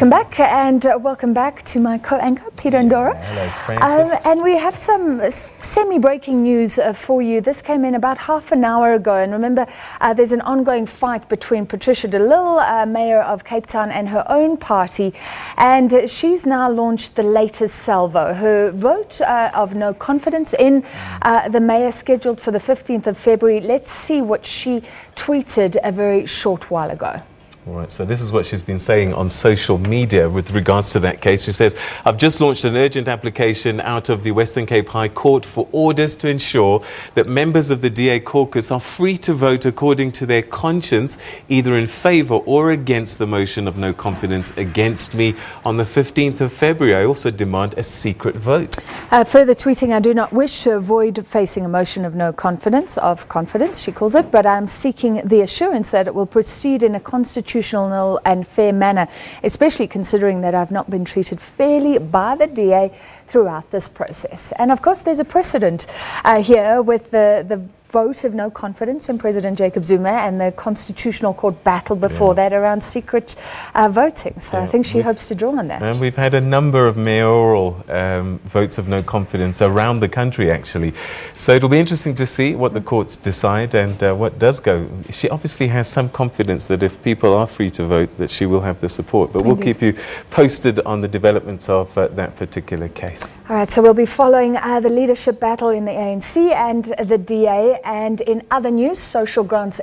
Welcome back to my co-anchor, Peter and Dora. Hello, Francis. And we have some semi-breaking news for you. This came in about half an hour ago. And remember, there's an ongoing fight between Patricia de Lille, Mayor of Cape Town, and her own party. And she's now launched the latest salvo. Her vote of no confidence in the mayor scheduled for the 15th of February. Let's see what she tweeted a very short while ago. All right, so this is what she's been saying on social media with regards to that case. She says, I've just launched an urgent application out of the Western Cape High Court for orders to ensure that members of the DA caucus are free to vote according to their conscience, either in favour or against the motion of no confidence against me on the 15th of February. I also demand a secret vote. Further tweeting, I do not wish to avoid facing a motion of no confidence, she calls it, but I'm seeking the assurance that it will proceed in a constitutional and fair manner, especially considering that I've not been treated fairly by the DA throughout this process. And of course, there's a precedent here with the vote of no confidence in President Jacob Zuma and the Constitutional Court battle before that around secret voting. So I think she hopes to draw on that. And we've had a number of mayoral votes of no confidence around the country, actually. So it'll be interesting to see what the courts decide and what does go. She obviously has some confidence that if people are free to vote, that she will have the support. But we'll keep you posted on the developments of that particular case. All right, so we'll be following the leadership battle in the ANC and the DA. And in other news, social grants